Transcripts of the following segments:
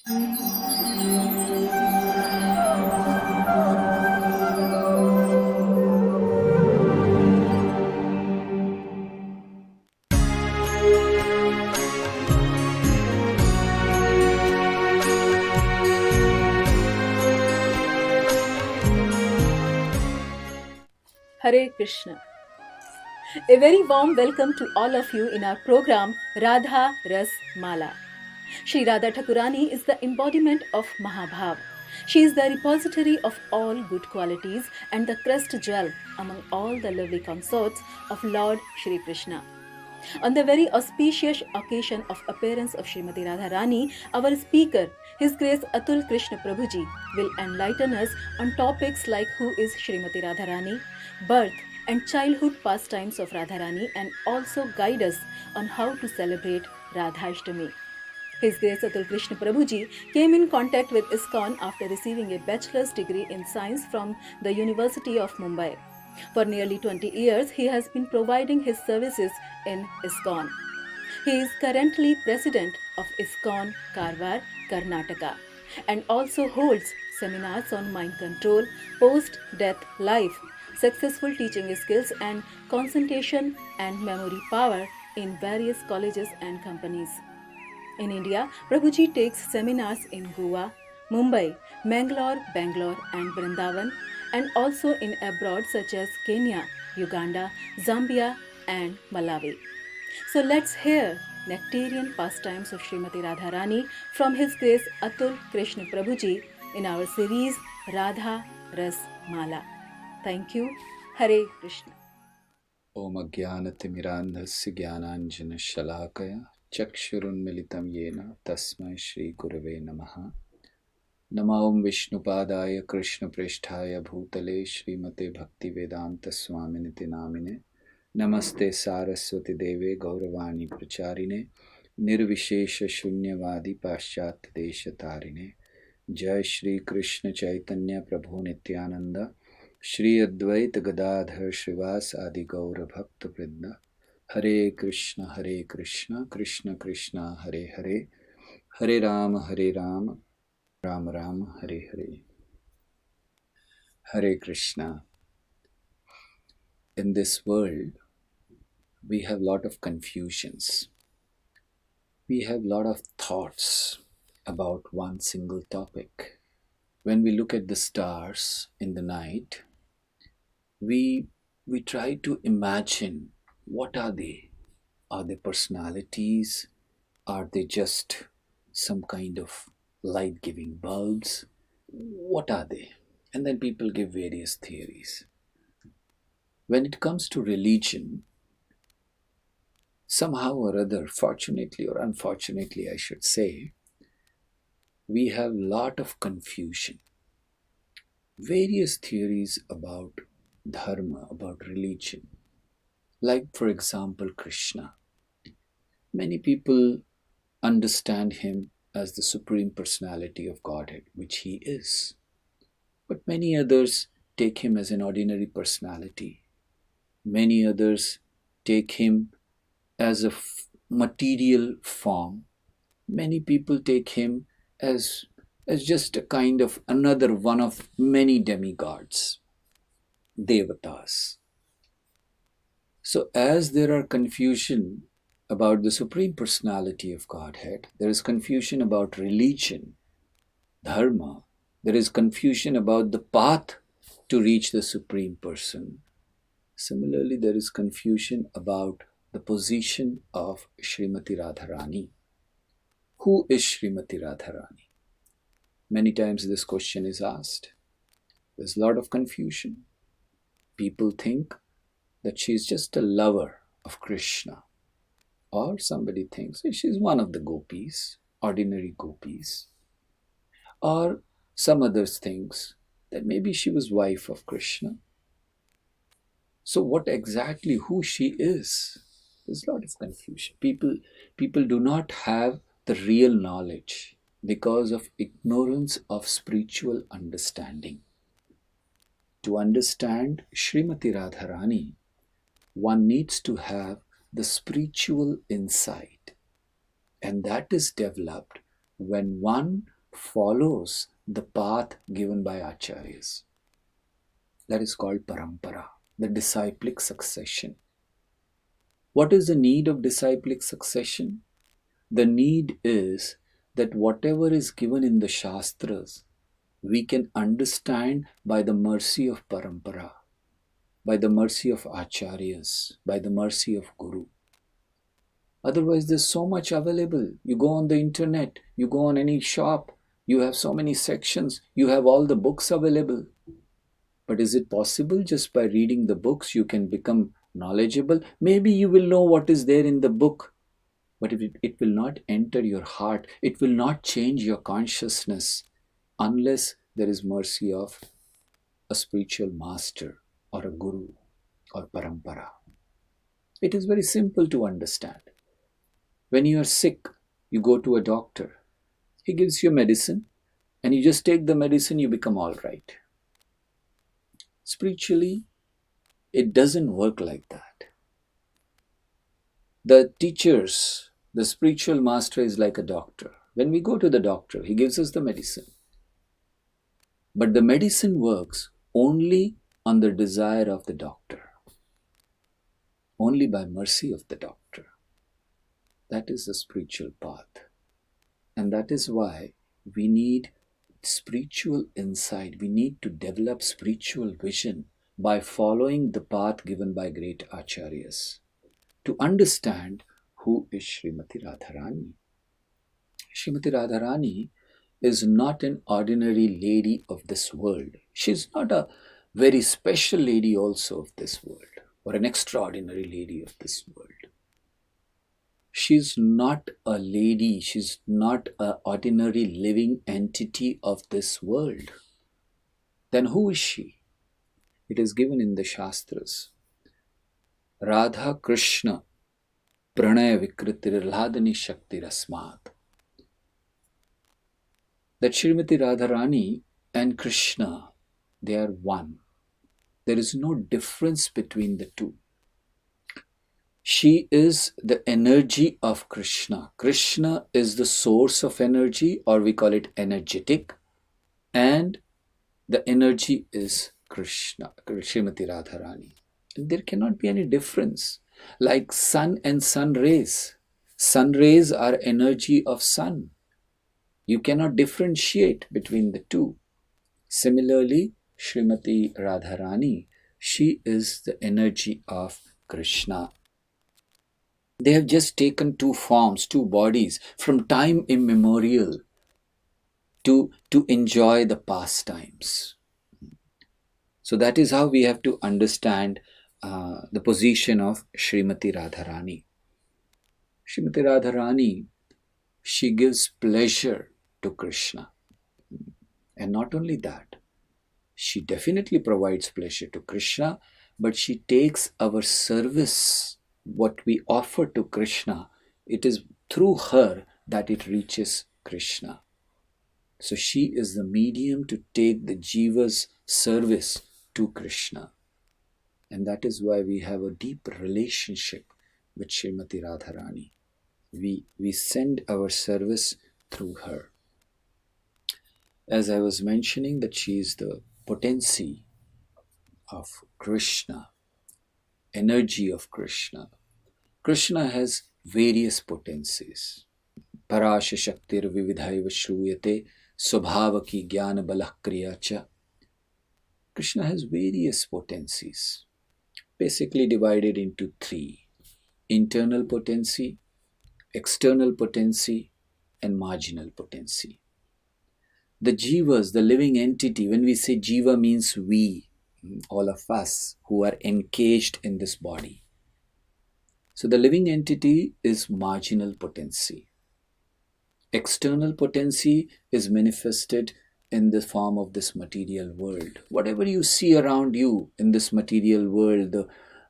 Hare Krishna. A very warm welcome to all of you in our program Radha Rasmala. Sri Radha Rani is the embodiment of Mahabhav. She is the repository of all good qualities and the crest jewel among all the lovely consorts of Lord Shri Krishna. On the very auspicious occasion of appearance of Srimati Radharani, our speaker, His Grace Atul Krishna Prabhuji, will enlighten us on topics like who is Srimati Radharani, birth and childhood pastimes of Radharani, and also guide us on how to celebrate Radhashtami. His Grace Atul Krishna Prabhuji came in contact with ISKCON after receiving a bachelor's degree in science from the University of Mumbai. For nearly 20 years, he has been providing his services in ISKCON. He is currently president of ISKCON Karwar, Karnataka, and also holds seminars on mind control, post-death life, successful teaching skills, and concentration and memory power in various colleges and companies. In India, Prabhuji takes seminars in Goa, Mumbai, Bangalore, and Vrindavan, and also in abroad such as Kenya, Uganda, Zambia, and Malawi. So let's hear nectarian pastimes of Srimati Radharani from His Grace Atul Krishna Prabhuji in our series Radha Ras Mala. Thank you. Hare Krishna. Om Ajnanatimirandhasya Jnananjana Shalakaya Chakshurunmilitam Yena Tasmai Shri Gurave Namaha. Nama Om Vishnupadaya Krishna Prishthaya Bhutale Srimate Bhakti Vedanta Swaminiti Namine Namaste Saraswati Deve Gauravani Pracharine Nirvishesha Shunyavadi Paschat Desha Tarine Jai Shri Krishna Chaitanya Prabhu Nityananda Shri Advaita Gadadhar Shrivas Adi Gaura Bhakta Vrinda Hare Krishna Krishna Krishna Hare Hare Hare Rama Rama Rama Hare Hare. Hare Krishna. In this world, we have a lot of confusions. We have a lot of thoughts about one single topic. When we look at the stars in the night, we try to imagine what are they? Are they personalities? Are they just some kind of light-giving bulbs? What are they? And then people give various theories. When it comes to religion, somehow or other, fortunately or unfortunately, I should say, we have a lot of confusion. Various theories about dharma, about religion. Like, for example, Krishna. Many people understand him as the Supreme Personality of Godhead, which he is. But many others take him as an ordinary personality. Many others take him as a material form. Many people take him as just a kind of another one of many demigods, devatas. So as there are confusion about the Supreme Personality of Godhead, there is confusion about religion, dharma, there is confusion about the path to reach the Supreme Person. Similarly, there is confusion about the position of Srimati Radharani. Who is Srimati Radharani? Many times this question is asked. There's a lot of confusion. People think that she's just a lover of Krishna. Or somebody thinks that she's one of the gopis, ordinary gopis. Or some others thinks that maybe she was wife of Krishna. So what exactly who she is? There's a lot of confusion. People do not have the real knowledge because of ignorance of spiritual understanding. To understand Srimati Radharani, one needs to have the spiritual insight, and that is developed when one follows the path given by acharyas. That is called parampara, the disciplic succession. What is the need of disciplic succession? The need is that whatever is given in the Shastras, we can understand by the mercy of parampara, by the mercy of acharyas, by the mercy of Guru. Otherwise, there's so much available. You go on the internet, you go on any shop, you have so many sections, you have all the books available. But is it possible just by reading the books you can become knowledgeable? Maybe you will know what is there in the book, but it will not enter your heart. It will not change your consciousness unless there is mercy of a spiritual master or a guru or parampara. It is very simple to understand. When you are sick, you go to a doctor. He gives you medicine, and you just take the medicine, you become all right. Spiritually, it doesn't work like that. The teachers, the spiritual master is like a doctor. When we go to the doctor, he gives us the medicine. But the medicine works only on the desire of the doctor, only by mercy of the doctor. That is the spiritual path. And that is why we need spiritual insight. We need to develop spiritual vision by following the path given by great acharyas to understand who is Srimati Radharani. Srimati Radharani is not an ordinary lady of this world. She's not a very special lady also of this world, or an extraordinary lady of this world. She's not a lady, she's not an ordinary living entity of this world. Then who is she? It is given in the Shastras. Radha Krishna Pranaya Vikritir Ladani Shakti Rasmat. That Srimati Radharani and Krishna, they are one. There is no difference between the two. She is the energy of Krishna. Krishna is the source of energy, or we call it energetic, and the energy is Krishna, Srimati Radharani. And there cannot be any difference. Like sun and sun rays. Sun rays are energy of sun. You cannot differentiate between the two. Similarly, Srimati Radharani, she is the energy of Krishna. They have just taken two forms, two bodies from time immemorial to enjoy the pastimes. So that is how we have to understand the position of Srimati Radharani. Srimati Radharani, she gives pleasure to Krishna. And not only that, she definitely provides pleasure to Krishna, but she takes our service, what we offer to Krishna, it is through her that it reaches Krishna. So she is the medium to take the jiva's service to Krishna. And that is why we have a deep relationship with Srimati Radharani. We send our service through her. As I was mentioning, that she is the potency of Krishna, energy of Krishna. Krishna has various potencies. Parasha Shaktir Vividhaiva Shruyate Swabhavaki Jnana Balah Kriya Cha. Krishna has various potencies, basically divided into three: internal potency, external potency, and marginal potency. The jivas, the living entity, when we say jiva means we, all of us who are encaged in this body. So the living entity is marginal potency. External potency is manifested in the form of this material world. Whatever you see around you in this material world,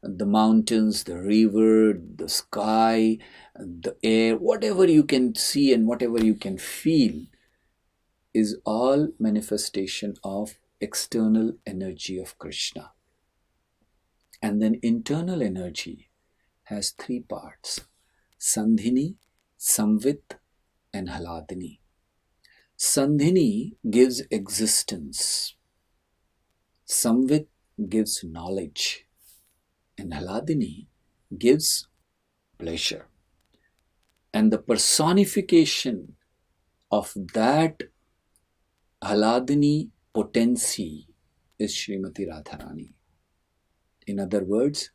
the mountains, the river, the sky, the air, whatever you can see and whatever you can feel is all manifestation of external energy of Krishna. And then internal energy has three parts: Sandhini, Samvit, and Haladini. Sandhini gives existence, Samvit gives knowledge, and Hladini gives pleasure. And the personification of that Hladini potency is Srimati Radharani. In other words,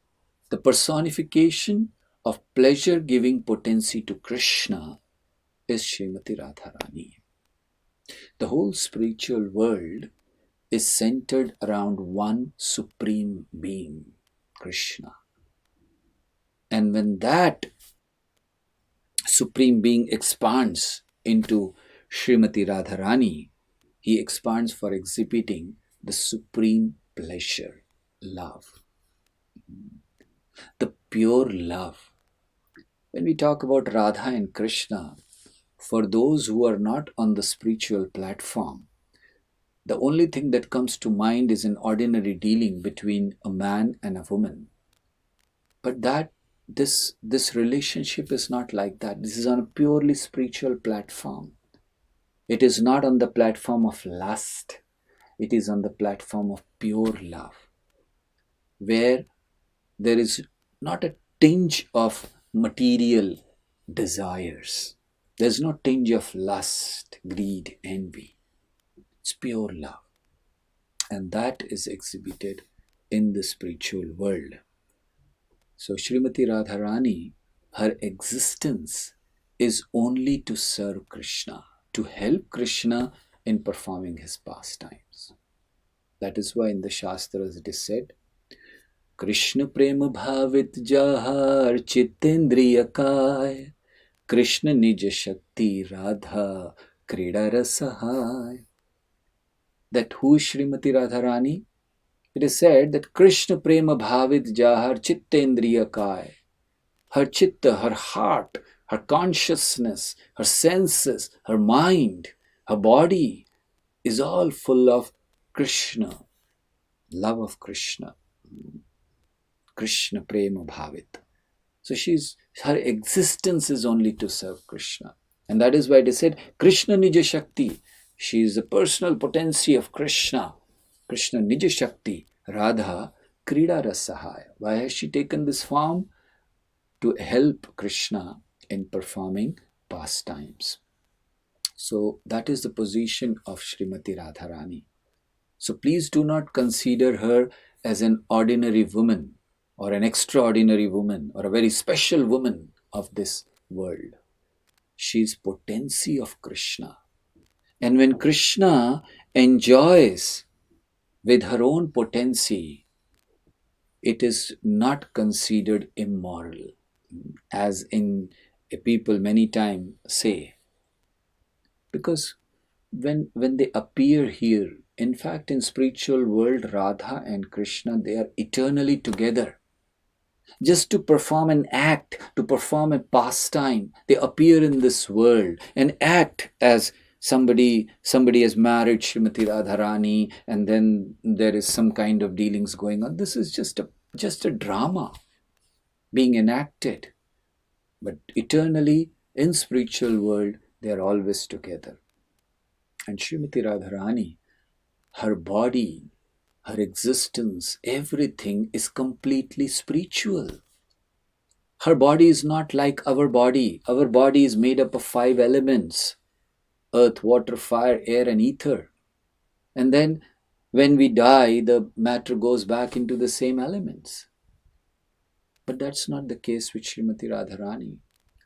the personification of pleasure giving potency to Krishna is Srimati Radharani. The whole spiritual world is centered around one supreme being, Krishna. And when that supreme being expands into Srimati Radharani, he expands for exhibiting the supreme pleasure, love, the pure love. When we talk about Radha and Krishna, for those who are not on the spiritual platform, the only thing that comes to mind is an ordinary dealing between a man and a woman. But this relationship is not like that. This is on a purely spiritual platform. It is not on the platform of lust. It is on the platform of pure love, where there is not a tinge of material desires. There's no tinge of lust, greed, envy. It's pure love. And that is exhibited in the spiritual world. So Srimati Radharani, her existence is only to serve Krishna, to help Krishna in performing his pastimes. That is why in the Shastras it is said, Krishna prema bhavit jahar chittendriya काय, Krishna nija shakti radha krida rasahai. That who is Srimati Radharani? It is said that Krishna prema bhavit jahar chittendriya काय. Her chitta, her heart, her consciousness, her senses, her mind, her body is all full of Krishna, love of Krishna. Krishna prema bhavit. So her existence is only to serve Krishna. And that is why it is said, Krishna nija shakti. She is the personal potency of Krishna. Krishna nija shakti. Radha krida rasahaya. Why has she taken this form? To help Krishna in performing pastimes. So that is the position of Srimati Radharani. So please do not consider her as an ordinary woman or an extraordinary woman or a very special woman of this world. She is potency of Krishna. And when Krishna enjoys with her own potency, it is not considered immoral, as in people many times say. Because when they appear here, in fact in spiritual world, Radha and Krishna, they are eternally together. Just to perform an act, to perform a pastime, they appear in this world and act as somebody has married Srimati Radharani, and then there is some kind of dealings going on. This is just a drama being enacted. But eternally in spiritual world, they are always together. And Srimati Radharani, her body, her existence, everything is completely spiritual. Her body is not like our body. Our body is made up of 5 elements: earth, water, fire, air, and ether. And then when we die, the matter goes back into the same elements. But that's not the case with Srimati Radharani.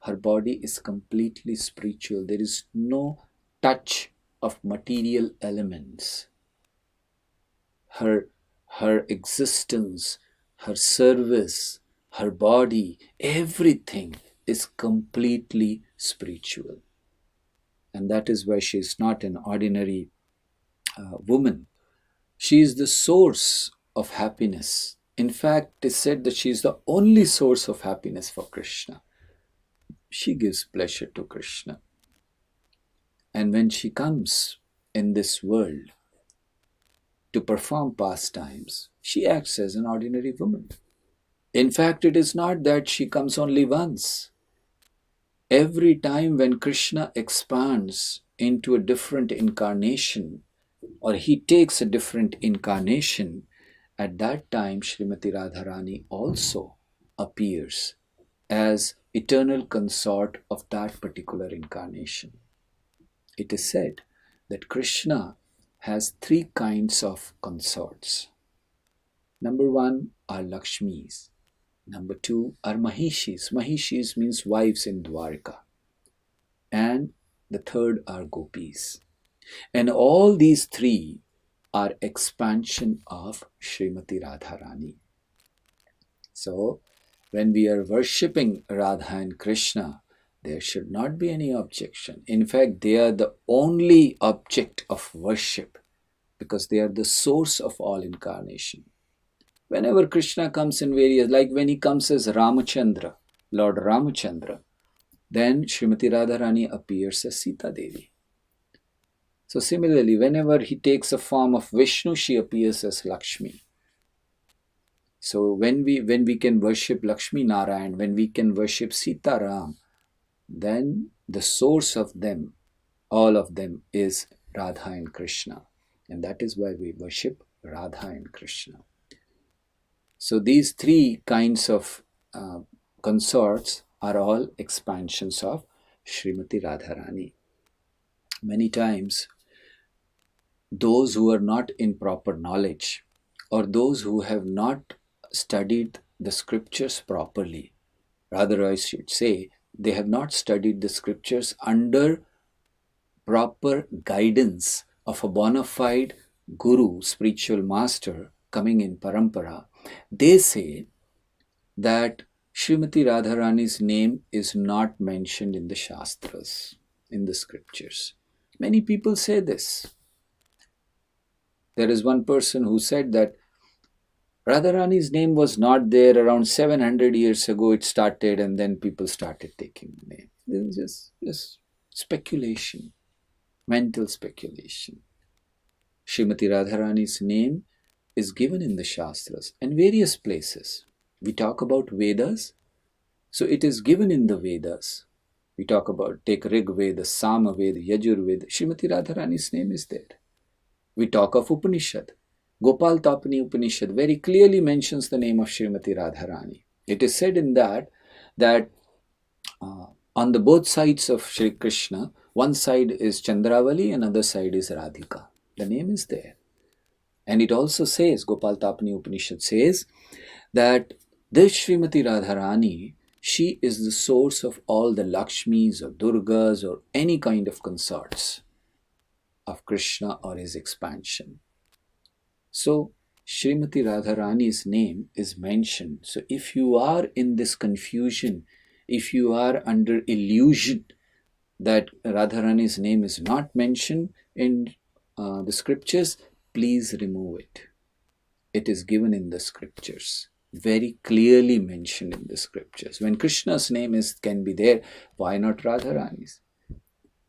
Her body is completely spiritual. There is no touch of material elements. Her existence, her service, her body, everything is completely spiritual. And that is why she is not an ordinary woman. She is the source of happiness. In fact, it is said that she is the only source of happiness for Krishna. She gives pleasure to Krishna. And when she comes in this world to perform pastimes, she acts as an ordinary woman. In fact, it is not that she comes only once. Every time when Krishna expands into a different incarnation, or he takes a different incarnation, at that time Srimati Radharani also appears as eternal consort of that particular incarnation. It is said that Krishna has three kinds of consorts. Number one are Lakshmis. Number two are Mahishis. Mahishis means wives in Dwarka. And the third are Gopis. And all these three are expansion of Srimati Radharani. So, when we are worshipping Radha and Krishna, there should not be any objection. In fact, they are the only object of worship because they are the source of all incarnation. Whenever Krishna comes in various, like when he comes as Ramachandra, Lord Ramachandra, then Srimati Radharani appears as Sita Devi. So similarly, whenever he takes a form of Vishnu, she appears as Lakshmi. So when we can worship Lakshmi Narayan, when we can worship Sita Ram, then the source of them, all of them, is Radha and Krishna. And that is why we worship Radha and Krishna. So these three kinds of consorts are all expansions of Srimati Radharani. Many times, those who are not in proper knowledge, or those who have not studied the scriptures properly, rather I should say, they have not studied the scriptures under proper guidance of a bona fide guru, spiritual master coming in parampara, they say that Srimati Radharani's name is not mentioned in the Shastras, in the scriptures. Many people say this. There is one person who said that Radharani's name was not there around 700 years ago. It started, and then people started taking the name. This is just speculation, mental speculation. Srimati Radharani's name is given in the Shastras and various places. We talk about Vedas, so it is given in the Vedas. We talk about, take Rig Veda, Sama Veda, Yajur Veda. Srimati Radharani's name is there. We talk of Upanishad. Gopal Tapani Upanishad very clearly mentions the name of Srimati Radharani. It is said in that on the both sides of Shri Krishna, one side is Chandravali and other side is Radhika. The name is there. And it also says, Gopal Tapani Upanishad says, that this Srimati Radharani, she is the source of all the Lakshmis or Durgas or any kind of consorts of Krishna or his expansion. So, Srimati Radharani's name is mentioned. So, if you are in this confusion, if you are under illusion that Radharani's name is not mentioned in the scriptures, please remove it. It is given in the scriptures, very clearly mentioned in the scriptures. When Krishna's name can be there, why not Radharani's?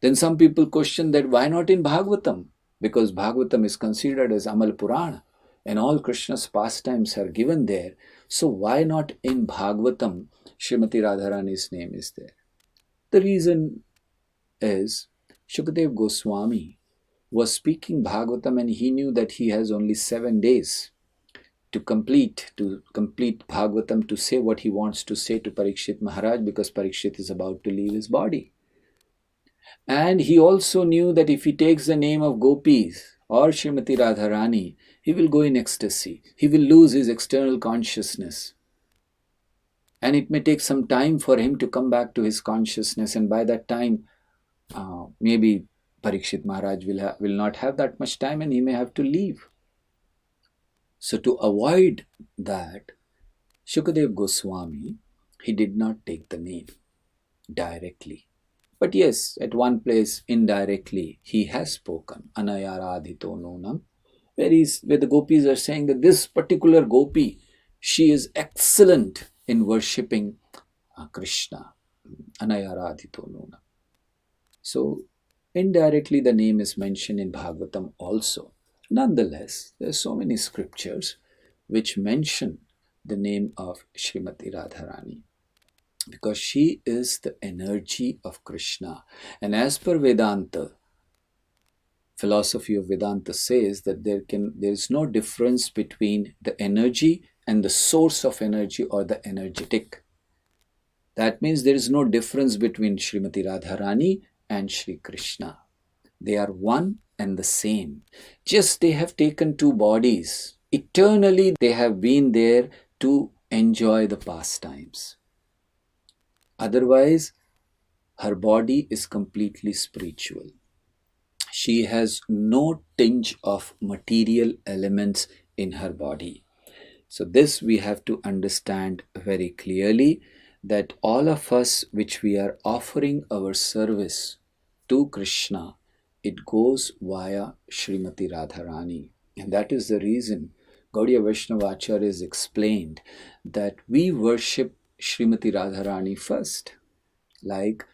Then some people question that why not in Bhagavatam? Because Bhagavatam is considered as Amal Purana and all Krishna's pastimes are given there. So why not in Bhagavatam Srimati Radharani's name is there? The reason is Shukadev Goswami was speaking Bhagavatam and he knew that he has only 7 days to complete Bhagavatam, to say what he wants to say to Parikshit Maharaj, because Parikshit is about to leave his body. And he also knew that if he takes the name of Gopis or Srimati Radharani, he will go in ecstasy. He will lose his external consciousness. And it may take some time for him to come back to his consciousness. And by that time, maybe Parikshit Maharaj will not have that much time and he may have to leave. So to avoid that, Shukadev Goswami, he did not take the name directly. But yes, at one place indirectly he has spoken, Anayaradhito Nonam, where the gopis are saying that this particular gopi, she is excellent in worshipping Krishna, Anayaradhito Nonam. So indirectly the name is mentioned in Bhagavatam also. Nonetheless, there are so many scriptures which mention the name of Srimati Radharani, because she is the energy of Krishna. And as per Vedanta, philosophy of Vedanta says that there is no difference between the energy and the source of energy or the energetic. That means there is no difference between Srimati Radharani and Shri Krishna. They are one and the same. Just they have taken two bodies. Eternally they have been there to enjoy the pastimes. Otherwise, her body is completely spiritual. She has no tinge of material elements in her body. So this we have to understand very clearly, that all of us which we are offering our service to Krishna, it goes via Srimati Radharani. And that is the reason Gaudiya Vaishnava Acharya has explained that we worship Srimati Radharani first. Like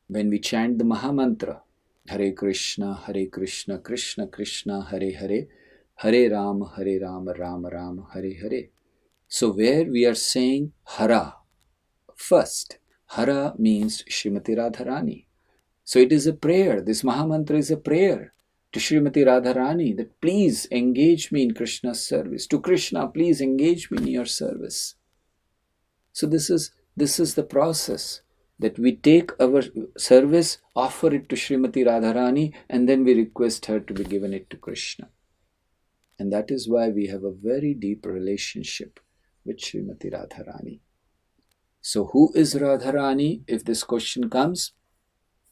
when we chant the Mahamantra, Hare Krishna, Krishna Krishna, Hare Hare, Hare Rama, Rama Rama, Hare Hare. So where we are saying Hara first, Hara means Srimati Radharani. So it is a prayer. This Mahamantra is a prayer to Srimati Radharani that please engage me in Krishna's service. To Krishna, please engage me in your service. So this is the process, that we take our service, offer it to Srimati Radharani, and then we request her to be given it to Krishna. And that is why we have a very deep relationship with Srimati Radharani. So who is Radharani? If this question comes,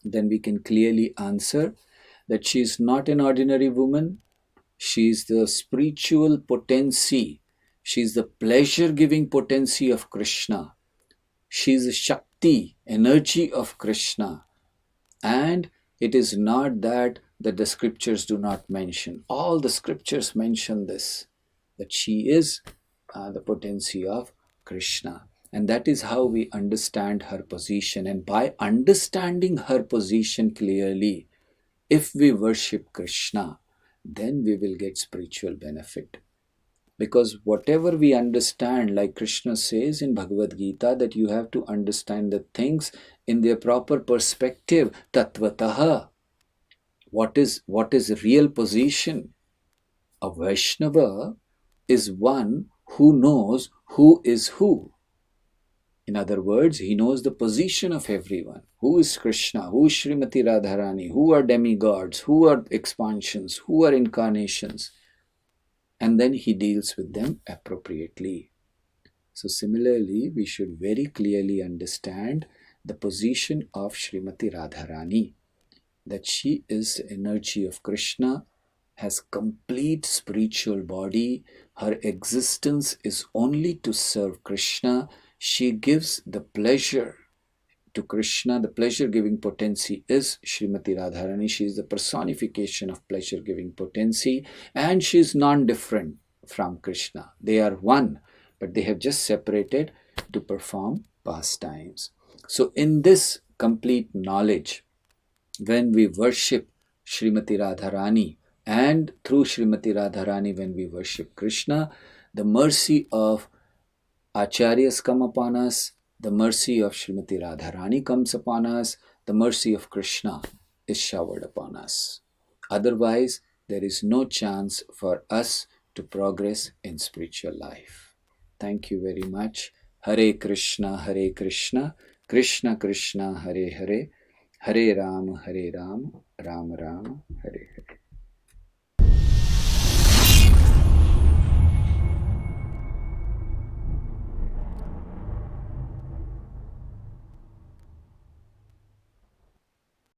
then we can clearly answer that she is not an ordinary woman. She is the spiritual potency. She is the pleasure-giving potency of Krishna. She is the Shakti, energy of Krishna. And it is not that the scriptures do not mention. All the scriptures mention this, that she is the potency of Krishna. And that is how we understand her position. And by understanding her position clearly, if we worship Krishna, then we will get spiritual benefit. Because whatever we understand, like Krishna says in Bhagavad Gita, that you have to understand the things in their proper perspective, tattvataha. What is real position? A Vaishnava is one who knows who is who. In other words, he knows the position of everyone. Who is Krishna? Who is Srimati Radharani? Who are demigods? Who are expansions? Who are incarnations? And then he deals with them appropriately. So similarly, we should very clearly understand the position of Srimati Radharani, that she is the energy of Krishna, has complete spiritual body. Her existence is only to serve Krishna. She gives the pleasure to Krishna. The pleasure-giving potency is Srimati Radharani. She is the personification of pleasure-giving potency, and she is non-different from Krishna. They are one, but they have just separated to perform pastimes. So in this complete knowledge, when we worship Srimati Radharani, and through Srimati Radharani when we worship Krishna, the mercy of Acharyas come upon us, the mercy of Srimati Radharani comes upon us, the mercy of Krishna is showered upon us. Otherwise, there is no chance for us to progress in spiritual life. Thank you very much. Hare Krishna, Krishna Krishna, Hare Hare, Hare Rama, Rama Rama, Hare Hare.